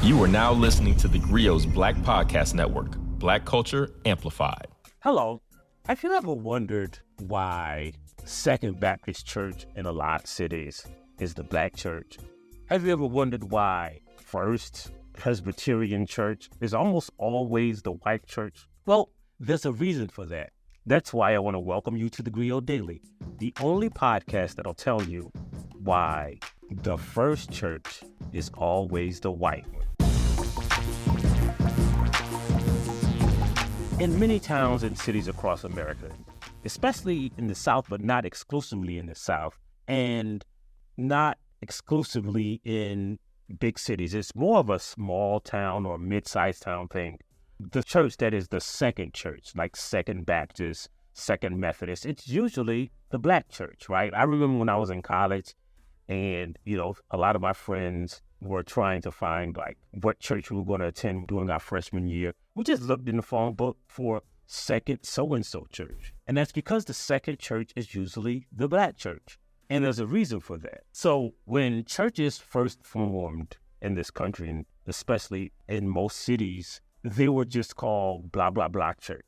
You are now listening to theGrio's Black Podcast Network, Black Culture Amplified. Hello. Have you ever wondered why Second Baptist Church in a lot of cities is the black church? Have you ever wondered why First Presbyterian Church is almost always the white church? Well, there's a reason for that. That's why I want to welcome you to theGrio Daily, the only podcast that'll tell you why the first church is always the white one. In many towns and cities across America, especially in the South, but not exclusively in the South, and not exclusively in big cities, it's more of a small town or mid-sized town thing. The church that is the second church, like Second Baptist, Second Methodist, it's usually the black church, right? I remember when I was in college and, a lot of my friends were trying to find like what church we were going to attend during our freshman year. We just looked in the phone book for Second so-and-so church. And that's because the second church is usually the black church. And there's a reason for that. So when churches first formed in this country, and especially in most cities, they were just called blah, blah, blah church.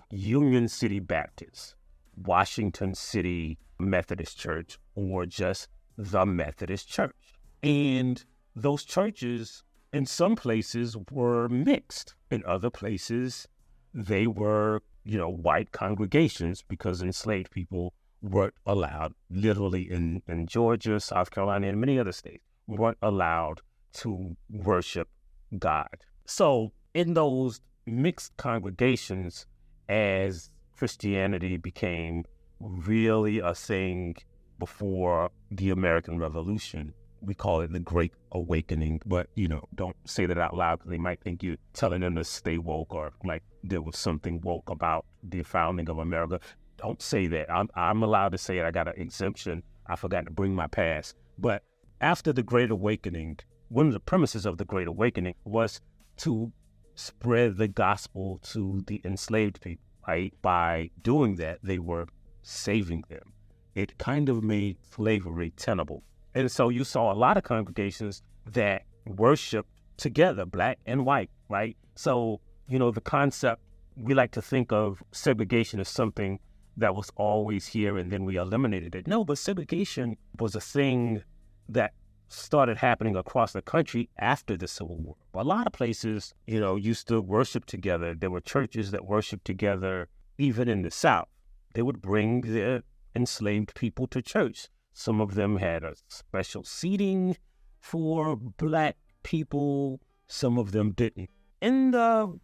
Union City Baptist, Washington City Methodist Church, or just the Methodist Church. And those churches in some places were mixed. In other places, they were, white congregations because enslaved people weren't allowed, literally in Georgia, South Carolina, and many other states, weren't allowed to worship God. So in those mixed congregations, as Christianity became really a thing before the American Revolution, we call it the Great Awakening, but, don't say that out loud because they might think you're telling them to stay woke or like there was something woke about the founding of America. Don't say that. I'm allowed to say it. I got an exemption. I forgot to bring my pass. But after the Great Awakening, one of the premises of the Great Awakening was to spread the gospel to the enslaved people, right? By doing that, they were saving them. It kind of made slavery tenable. And so you saw a lot of congregations that worshiped together, black and white, right? So, the concept, we like to think of segregation as something that was always here and then we eliminated it. No, but segregation was a thing that started happening across the country after the Civil War. A lot of places, used to worship together. There were churches that worshiped together, even in the South. They would bring their enslaved people to church. Some of them had a special seating for black people. Some of them didn't. In the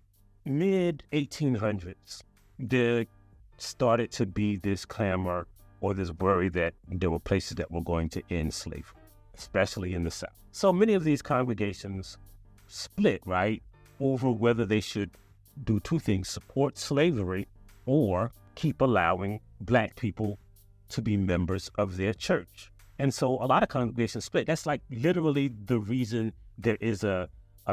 mid-1800s, there started to be this clamor or this worry that there were places that were going to end slavery, especially in the South. So many of these congregations split, right, over whether they should do two things: support slavery or keep allowing black people to be members of their church. And so a lot of congregations split. That's like literally the reason there is a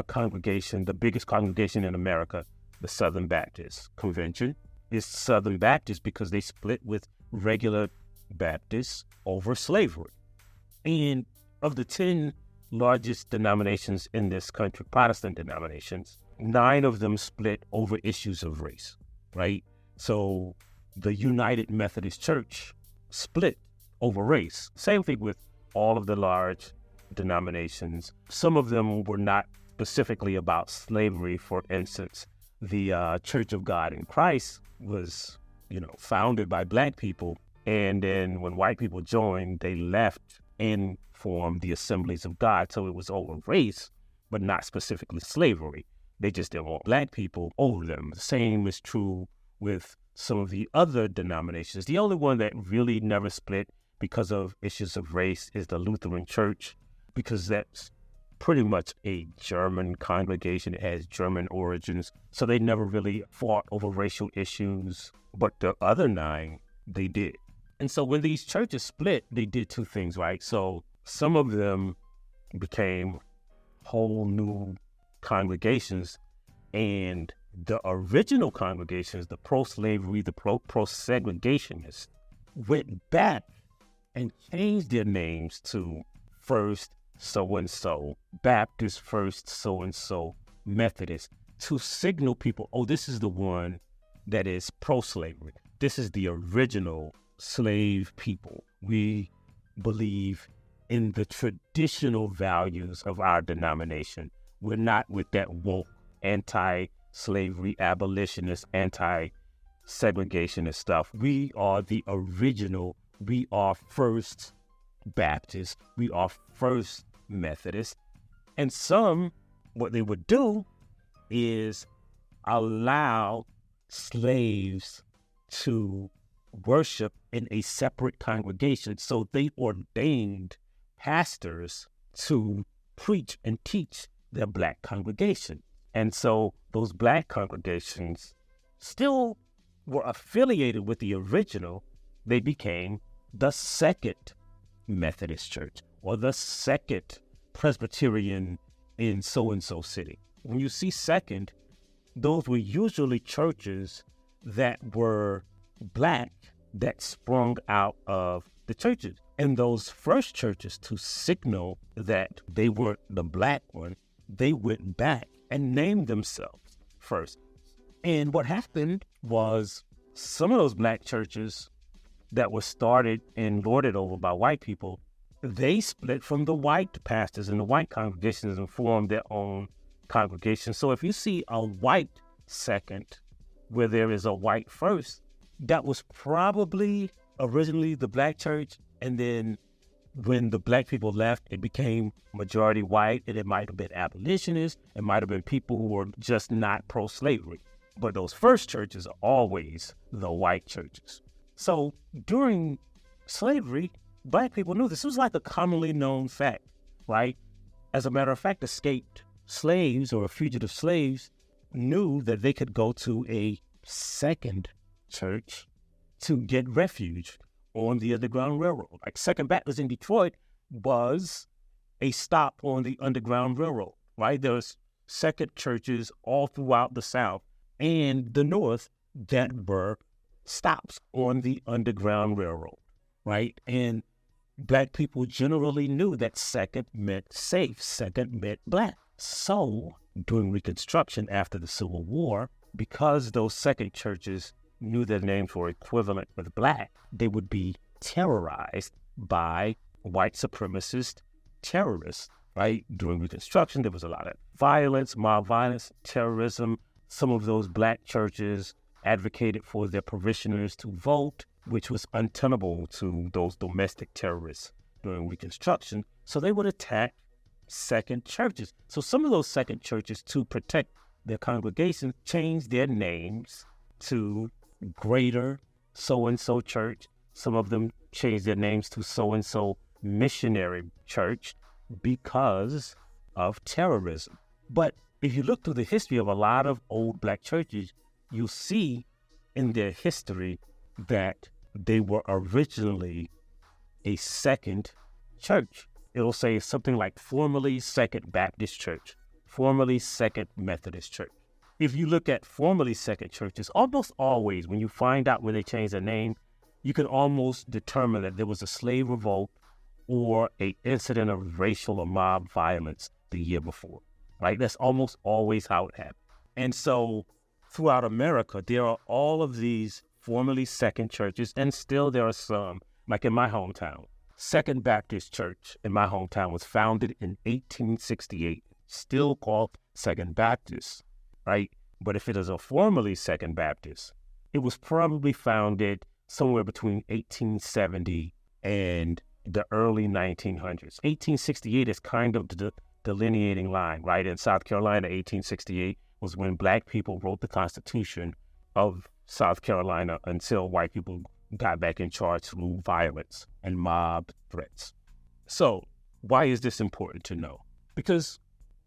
congregation, the biggest congregation in America, the Southern Baptist Convention, is Southern Baptist because they split with regular Baptists over slavery. And of the 10 largest denominations in this country, Protestant denominations, 9 of them split over issues of race, right? So the United Methodist Church split over race. Same thing with all of the large denominations. Some of them were not specifically about slavery. For instance, the Church of God in Christ was, founded by black people. And then when white people joined, they left and formed the Assemblies of God. So it was over race, but not specifically slavery. They just didn't want black people over them. The same is true with some of the other denominations. The only one that really never split because of issues of race is the Lutheran Church, because that's pretty much a German congregation. It has German origins. So they never really fought over racial issues, but the other 9, they did. And so when these churches split, they did two things, right? So some of them became whole new congregations, and the original congregations, the pro-slavery, the pro-segregationists, went back and changed their names to First so-and-so, Baptist first so-and-so, Methodist, to signal people, oh, this is the one that is pro-slavery. This is the original slave people. We believe in the traditional values of our denomination. We're not with that woke, anti-slavery, abolitionist, anti-segregationist stuff. We are the original. We are first Baptist. We are first Methodist. And what they would do is allow slaves to worship in a separate congregation. So they ordained pastors to preach and teach their black congregation. And so those black congregations still were affiliated with the original. They became the Second Methodist Church or the Second Presbyterian in so-and-so city. When you see second, those were usually churches that were black that sprung out of the churches. And those first churches, to signal that they weren't the black one, they went back and named themselves first. And what happened was some of those black churches that were started and lorded over by white people, they split from the white pastors and the white congregations and formed their own congregation. So if you see a white second where there is a white first, that was probably originally the black church, and then when the black people left, it became majority white, and it might have been abolitionists, it might have been people who were just not pro-slavery. But those first churches are always the white churches. So during slavery, black people knew this was like a commonly known fact, right? As a matter of fact, escaped slaves or fugitive slaves knew that they could go to a second church to get refuge on the Underground Railroad. Like Second Baptist in Detroit was a stop on the Underground Railroad, right? There's second churches all throughout the South and the North that were stops on the Underground Railroad, right? And black people generally knew that second meant safe, second meant black. So during Reconstruction after the Civil War, because those second churches knew their names were equivalent with black, they would be terrorized by white supremacist terrorists, right? During Reconstruction, there was a lot of violence, mob violence, terrorism. Some of those black churches advocated for their parishioners to vote, which was untenable to those domestic terrorists during Reconstruction. So they would attack second churches. So some of those second churches, to protect their congregations, changed their names to Greater So-and-so Church. Some of them changed their names to So-and-so Missionary Church because of terrorism. But if you look through the history of a lot of old black churches, you'll see in their history that they were originally a second church. It'll say something like formerly Second Baptist Church, formerly Second Methodist Church. If you look at formerly second churches, almost always when you find out when they changed their name, you can almost determine that there was a slave revolt or an incident of racial or mob violence the year before, right? That's almost always how it happened. And so throughout America, there are all of these formerly second churches, and still there are some, like in my hometown. Second Baptist Church in my hometown was founded in 1868, still called Second Baptist, right? But if it is a formerly Second Baptist, it was probably founded somewhere between 1870 and the early 1900s. 1868 is kind of the delineating line, right? In South Carolina, 1868 was when black people wrote the Constitution of South Carolina until white people got back in charge through violence and mob threats. So why is this important to know? Because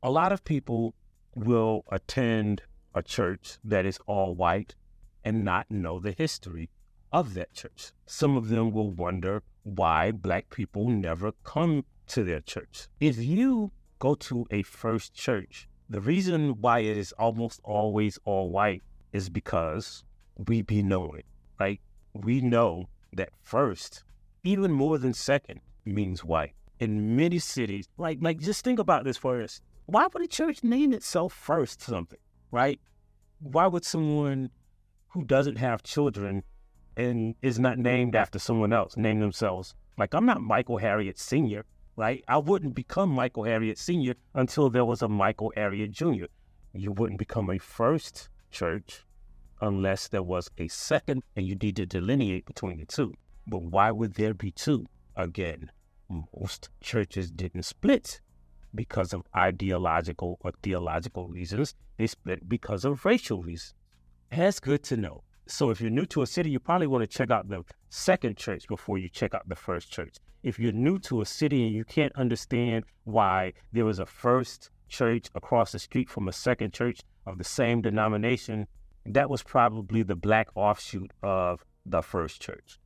a lot of people will attend a church that is all white and not know the history of that church. Some of them will wonder why black people never come to their church. If you go to a first church, the reason why it is almost always all white is because we be knowing, right? We know that first, even more than second, means white. in many cities, like just think about this for us. Why would a church name itself first something, right? Why would someone who doesn't have children and is not named after someone else name themselves? Like, I'm not Michael Harriot Sr., right? I wouldn't become Michael Harriot Sr. until there was a Michael Harriot Jr. You wouldn't become a first church unless there was a second, and you need to delineate between the two. But why would there be two? Again, most churches didn't split because of ideological or theological reasons. They split because of racial reasons. That's good to know. So if you're new to a city, you probably want to check out the second church before you check out the first church. If you're new to a city and you can't understand why there was a first church across the street from a second church of the same denomination, that was probably the black offshoot of the first church.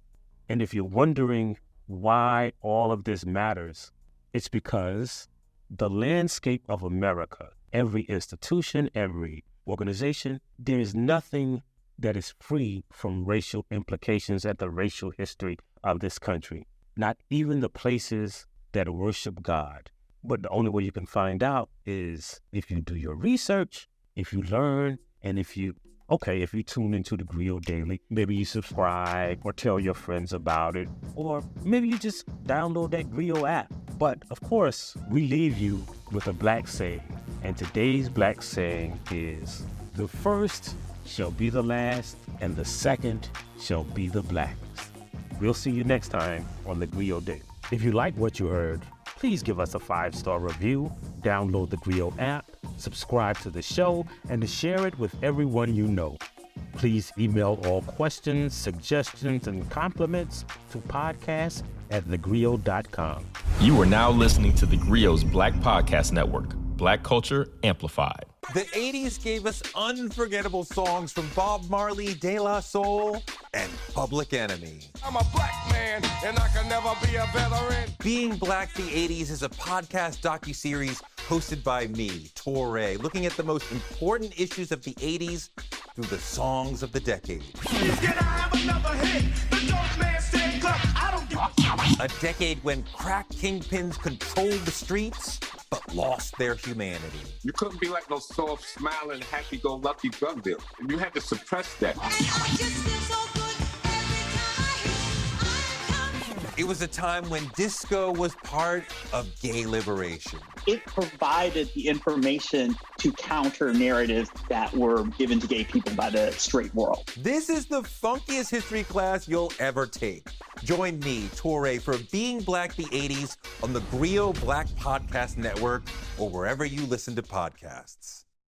And if you're wondering why all of this matters, it's because the landscape of America, every institution, every organization, there is nothing that is free from racial implications at the racial history of this country. Not even the places that worship God. But the only way you can find out is if you do your research, if you learn, and if you tune into theGrio daily, maybe you subscribe or tell your friends about it, or maybe you just download that Grio app. But of course, we leave you with a black saying, and today's black saying is, the first shall be the last, and the second shall be the blackest. We'll see you next time on theGrio Daily. If you like what you heard, please give us a 5-star review, download the Grio app, subscribe to the show, and share it with everyone you know. Please email all questions, suggestions, and compliments to podcast@thegrio.com. You are now listening to theGrio's Black Podcast Network, Black Culture Amplified. The 80s gave us unforgettable songs from Bob Marley, De La Soul, and Public Enemy. I'm a black man, and I can never be a veteran. Being Black the 80s is a podcast docuseries hosted by me, Torre, looking at the most important issues of the 80s through the songs of the decade. Can I have another hit? The dope man said, "Club, I don't give a." A decade when crack kingpins controlled the streets, but lost their humanity. You couldn't be like no soft, smiling, happy-go-lucky drug dealer. You had to suppress that. It was a time when disco was part of gay liberation. It provided the information to counter narratives that were given to gay people by the straight world. This is the funkiest history class you'll ever take. Join me, Torre, for Being Black the 80s on the Grio Black Podcast Network or wherever you listen to podcasts.